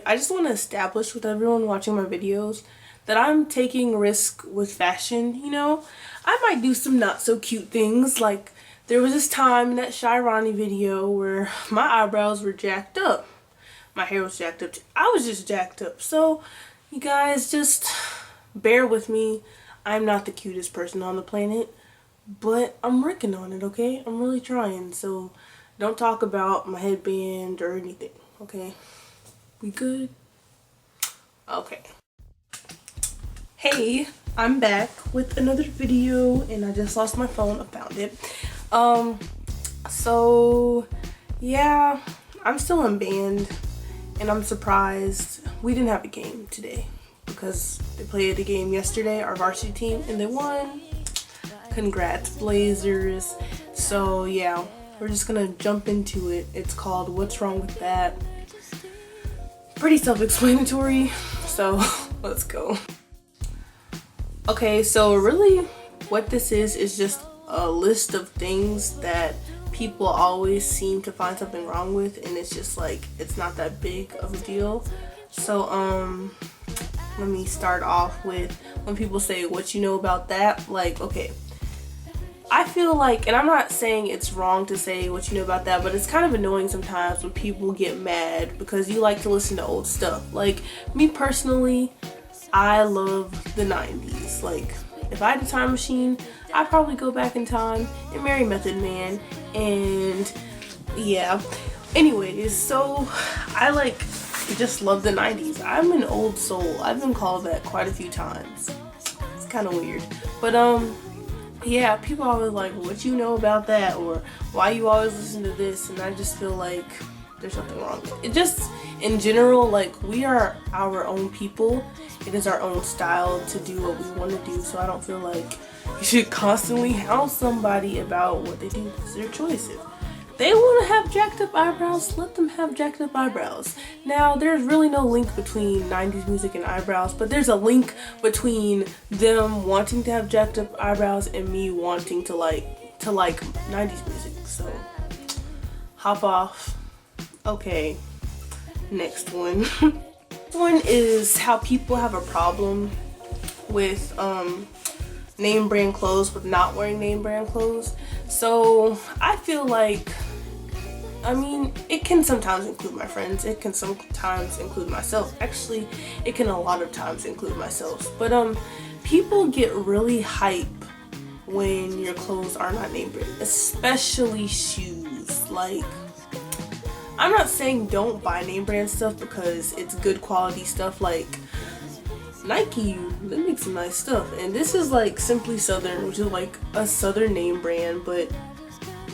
I just want to establish with everyone watching my videos that I'm taking risk with fashion, you know? I might do some not so cute things, like there was this time in that Shy Ronnie video where my eyebrows were jacked up. My hair was jacked up. I was just jacked up. So you guys just bear with me. I'm not the cutest person on the planet, but I'm working on it, okay? I'm really trying. So don't talk about my headband or anything, okay? We good? Okay. Hey, I'm back with another video and I just lost my phone. I found it. So yeah, I'm still in band and I'm surprised we didn't have a game today because they played a game yesterday, our varsity team, and they won. Congrats, Blazers. So yeah, we're just gonna jump into it. It's called What's Wrong With That? Pretty self-explanatory, so let's go. Okay, so really what this is just a list of things that people always seem to find something wrong with, and it's just like it's not that big of a deal. So let me start off with when people say what you know about that. Like, okay, I feel like, and I'm not saying it's wrong to say what you know about that, but it's kind of annoying sometimes when people get mad because you like to listen to old stuff. Like, me personally, I love the 90s. Like, if I had a time machine, I'd probably go back in time and marry Method Man, and yeah. Anyways, so I like just love the 90s. I'm an old soul. I've been called that quite a few times. It's kind of weird, but yeah, people always like, what you know about that, or why you always listen to this, and I just feel like there's something wrong with it. It just, in general, like, we are our own people. It is our own style to do what we want to do, so I don't feel like you should constantly hound somebody about what they do. It's their choices. They want to have jacked up eyebrows, let them have jacked up eyebrows. Now, there's really no link between 90s music and eyebrows, but there's a link between them wanting to have jacked up eyebrows and me wanting to like 90s music. So, hop off. Okay, next one. This one is how people have a problem with name brand clothes with not wearing name brand clothes. So I feel like, I mean, it can sometimes include my friends, it can sometimes include myself. Actually, it can a lot of times include myself. But people get really hype when your clothes are not name brand, especially shoes. Like, I'm not saying don't buy name brand stuff because it's good quality stuff. Like Nike, they make some nice stuff, and this is like Simply Southern, which is like a southern name brand, but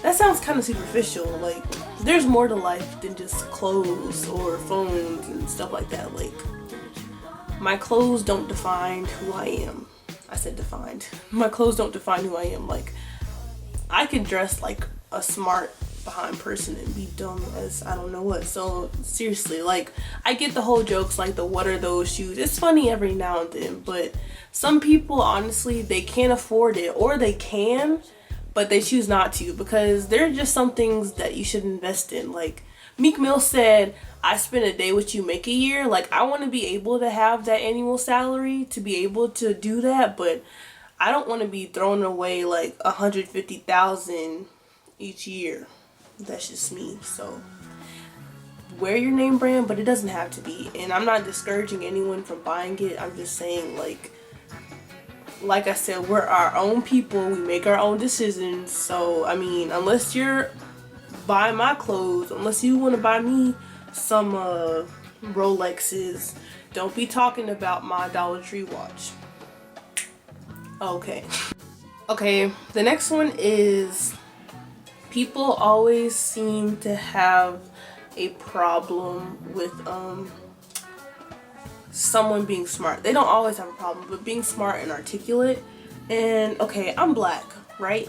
that sounds kind of superficial. Like, there's more to life than just clothes or phones and stuff like that. Like, my clothes don't define who I am. I said defined. My clothes don't define who I am. Like, I could dress like a smart behind person and be dumb as I don't know what. So seriously, like, I get the whole jokes like the what are those shoes. It's funny every now and then, but some people, honestly, they can't afford it, or they can but they choose not to, because they're just some things that you should invest in. Like Meek Mill said, I spend a day what you make a year. Like, I want to be able to have that annual salary to be able to do that, but I don't want to be throwing away like 150,000 each year. That's just me. So wear your name brand, but it doesn't have to be. And I'm not discouraging anyone from buying it. I'm just saying, like I said, we're our own people. We make our own decisions. So I mean, unless you're buying my clothes, unless you want to buy me some Rolexes, don't be talking about my Dollar Tree watch. Okay. Okay, the next one is people always seem to have a problem with someone being smart. They don't always have a problem, but being smart and articulate. And okay, I'm black, right?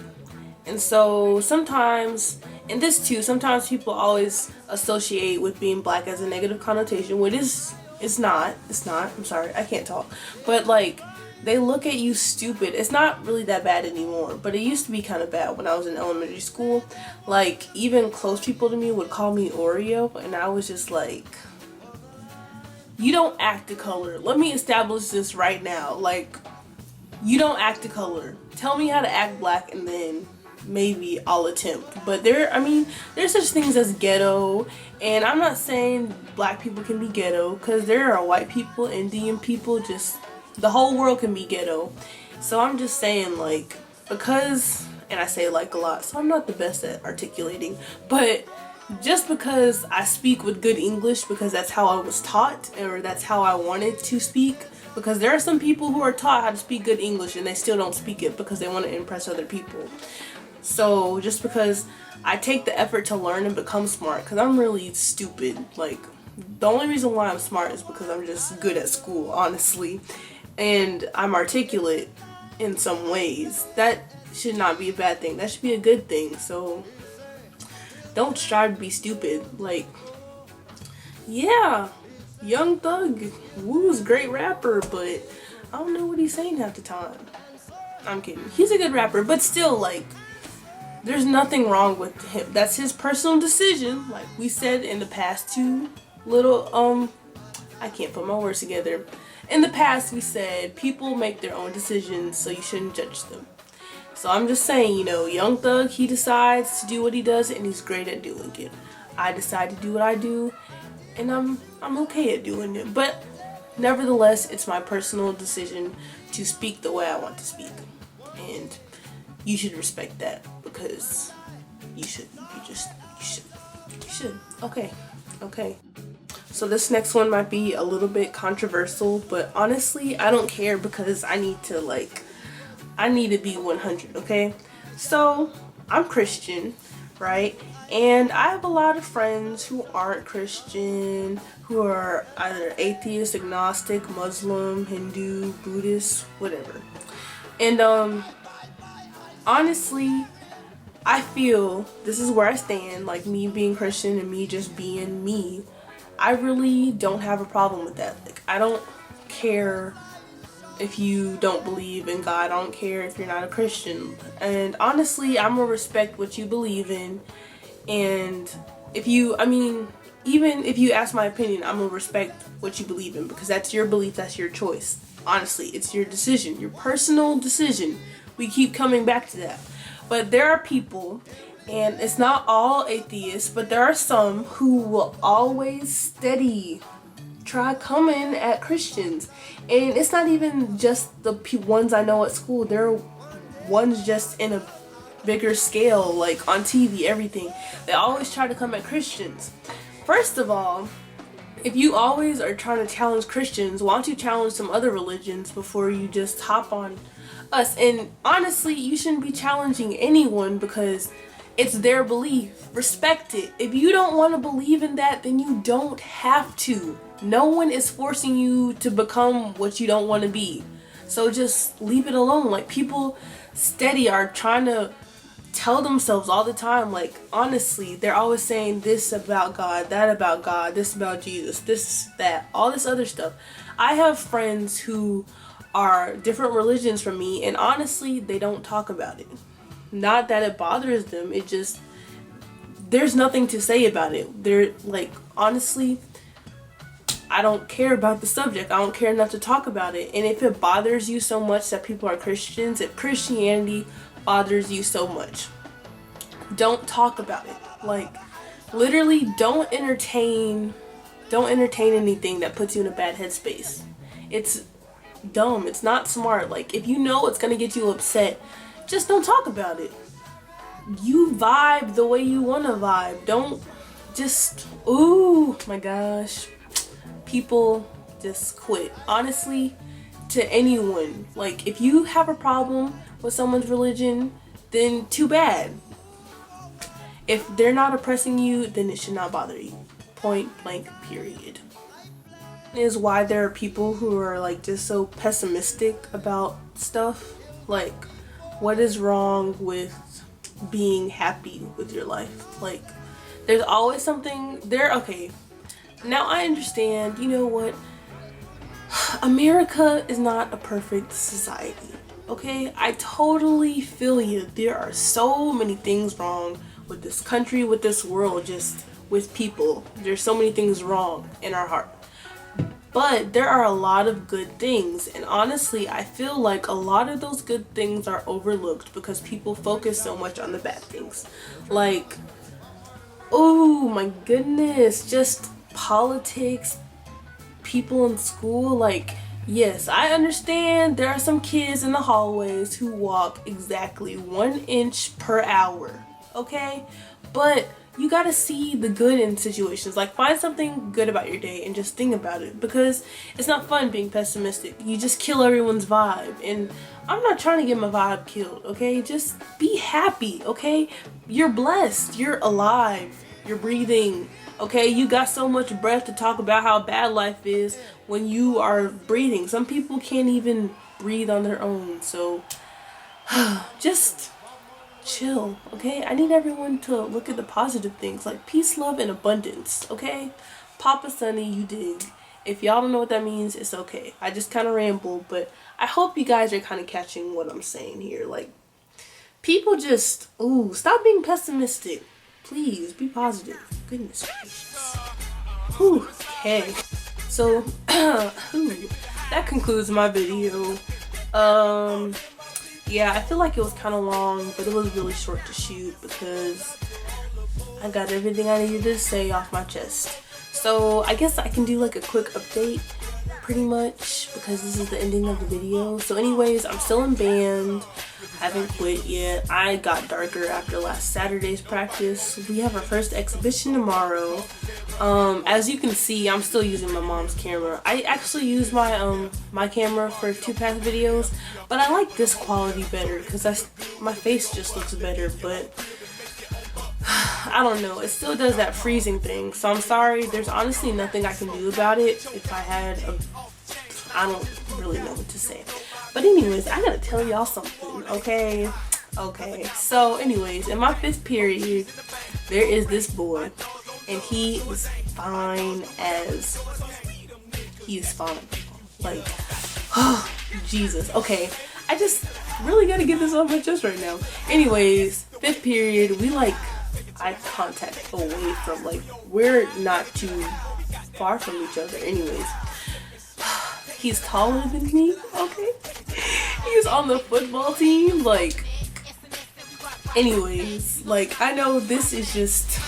And so sometimes, and this too, sometimes people always associate with being black as a negative connotation, which it's not, I'm sorry, I can't talk. But like, they look at you stupid. It's not really that bad anymore, but it used to be kind of bad when I was in elementary school. Like, even close people to me would call me Oreo, and I was just like, you don't act a color. Let me establish this right now. Like, you don't act a color. Tell me how to act black and then maybe I'll attempt. But there's such things as ghetto, and I'm not saying black people can be ghetto, because there are white people, Indian people, just the whole world can be ghetto. So I'm just saying, like, because, and I say like a lot, so I'm not the best at articulating, but just because I speak with good English because that's how I was taught, or that's how I wanted to speak, because there are some people who are taught how to speak good English and they still don't speak it because they want to impress other people. So just because I take the effort to learn and become smart, because I'm really stupid. Like, the only reason why I'm smart is because I'm just good at school, honestly, and I'm articulate in some ways. That should not be a bad thing. That should be a good thing. So don't strive to be stupid. Like, yeah, Young Thug, Woo's great rapper, but I don't know what he's saying half the time. I'm kidding. He's a good rapper, but still, like, there's nothing wrong with him. That's his personal decision. Like we said in the past two little, I can't put my words together. In the past, we said people make their own decisions, so you shouldn't judge them. So I'm just saying, you know, Young Thug, he decides to do what he does, and he's great at doing it. I decide to do what I do, and I'm okay at doing it. But nevertheless, it's my personal decision to speak the way I want to speak, and you should respect that, because you should. Okay. So this next one might be a little bit controversial, but honestly, I don't care, because I need to be 100, okay? So, I'm Christian, right? And I have a lot of friends who aren't Christian, who are either atheist, agnostic, Muslim, Hindu, Buddhist, whatever. And, honestly, I feel this is where I stand, like me being Christian and me just being me. I really don't have a problem with that. Like, I don't care if you don't believe in God. I don't care if you're not a Christian. And honestly, I'm gonna respect what you believe in. And even if you ask my opinion, I'm gonna respect what you believe in, because that's your belief, that's your choice. Honestly, it's your decision, your personal decision. We keep coming back to that. But there are people, and it's not all atheists, but there are some who will always steady try coming at Christians. And it's not even just the ones I know at school. There are ones just in a bigger scale, like on TV, everything. They always try to come at Christians. First of all, if you always are trying to challenge Christians, why don't you challenge some other religions before you just hop on us? And honestly, you shouldn't be challenging anyone, because it's their belief. Respect it. If you don't want to believe in that, then you don't have to. No one is forcing you to become what you don't want to be. So just leave it alone. Like, people steady are trying to tell themselves all the time, like, honestly, they're always saying this about God, that about God, this about Jesus, this, that, all this other stuff. I have friends who are different religions from me, and honestly, they don't talk about it. Not that it bothers them, it just, there's nothing to say about it. They're like, honestly, I don't care about the subject. I don't care enough to talk about it. And if it bothers you so much that people are Christians, if Christianity bothers you so much, don't talk about it. Like, literally, don't entertain anything that puts you in a bad headspace. It's dumb. It's not smart. Like, if you know it's gonna get you upset, just don't talk about it. You vibe the way you want to vibe. Don't just, ooh my gosh, people just quit. Honestly, to anyone, like, if you have a problem with someone's religion, then too bad. If they're not oppressing you, then it should not bother you. Point blank, period. Is why there are people who are like just so pessimistic about stuff. Like, what is wrong with being happy with your life? Like, there's always something there. Okay, now I understand, you know what, America is not a perfect society, okay? I totally feel you. There are so many things wrong with this country, with this world, just with people. There's so many things wrong in our heart. But there are a lot of good things, and honestly I feel like a lot of those good things are overlooked because people focus so much on the bad things. Like, oh my goodness, just politics, people in school. Like, yes, I understand there are some kids in the hallways who walk exactly 1 inch per hour, okay? But you gotta see the good in situations. Like, find something good about your day and just think about it, because it's not fun being pessimistic. You just kill everyone's vibe, and I'm not trying to get my vibe killed, okay? Just be happy, okay? You're blessed, you're alive, you're breathing, okay? You got so much breath to talk about how bad life is when you are breathing. Some people can't even breathe on their own, so just chill, okay? I need everyone to look at the positive things, like peace, love, and abundance, okay? Papa Sunny, you dig. If y'all don't know what that means, it's okay. I just kind of ramble, but I hope you guys are kind of catching what I'm saying here. Like, people just, ooh, stop being pessimistic. Please, be positive. Goodness gracious. Whew, okay. So, that concludes my video. Yeah, I feel like it was kind of long, but it was really short to shoot because I got everything I needed to say off my chest. So I guess I can do like a quick update pretty much because this is the ending of the video. So anyways, I'm still in band. I haven't quit yet. I got darker after last Saturday's practice. We have our first exhibition tomorrow. As you can see, I'm still using my mom's camera. I actually use my my camera for 2-pass videos, but I like this quality better because my face just looks better. But I don't know, it still does that freezing thing, so I'm sorry. There's honestly nothing I can do about it. If I had I don't really know what to say. But anyways, I gotta tell y'all something, okay? Okay, so anyways, in my 5th period, there is this boy, and he is fine. Like, oh, Jesus. Okay, I just really gotta get this off my chest right now. Anyways, 5th period, we like eye contact away from, like, we're not too far from each other. Anyways, he's taller than me, okay? He's on the football team, like, anyways, like, I know this is just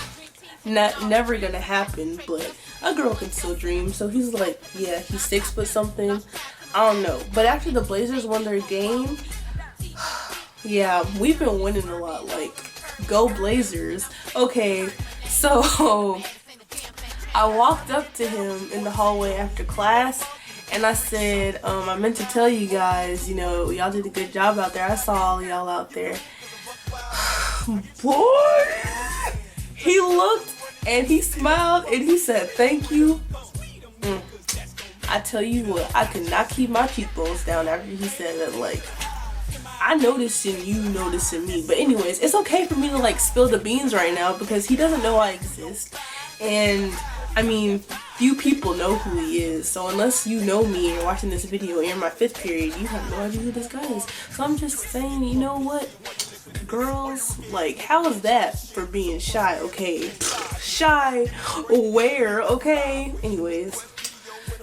never gonna happen, but a girl can still dream. So he's like, yeah, he's 6 foot something, I don't know. But after the Blazers won their game, yeah, we've been winning a lot, like, go Blazers. Okay, so I walked up to him in the hallway after class, and I said, I meant to tell you guys, you know, y'all did a good job out there. I saw all y'all out there. Boy, he looked and he smiled and he said, thank you. I tell you what, I could not keep my cheekbones down after he said that. Like, I noticed in you noticing me. But anyways, it's okay for me to like spill the beans right now because he doesn't know I exist. And I mean, few people know who he is. So unless you know me and you're watching this video and you're in my 5th period, you have no idea who this guy is. So I'm just saying, you know what? Girls, like, how is that for being shy? Okay, shy where? Okay, anyways,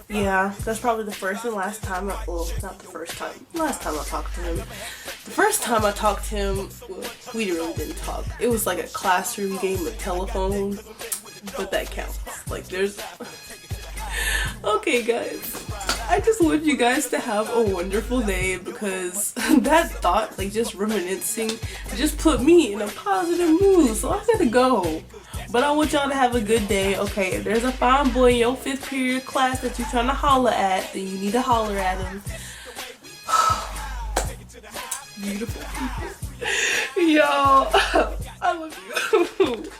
yeah, that's probably the first and last time well, not the first time, last time I talked to him. The first time I talked to him, well, we really didn't talk. It was like a classroom game of telephone, but that counts. Like, there's okay guys, I just want you guys to have a wonderful day because that thought, like, just reminiscing, just put me in a positive mood. So I gotta go. But I want y'all to have a good day. Okay, if there's a fine boy in your 5th period class that you're trying to holler at, then you need to holler at him. Beautiful people. Y'all, I love you.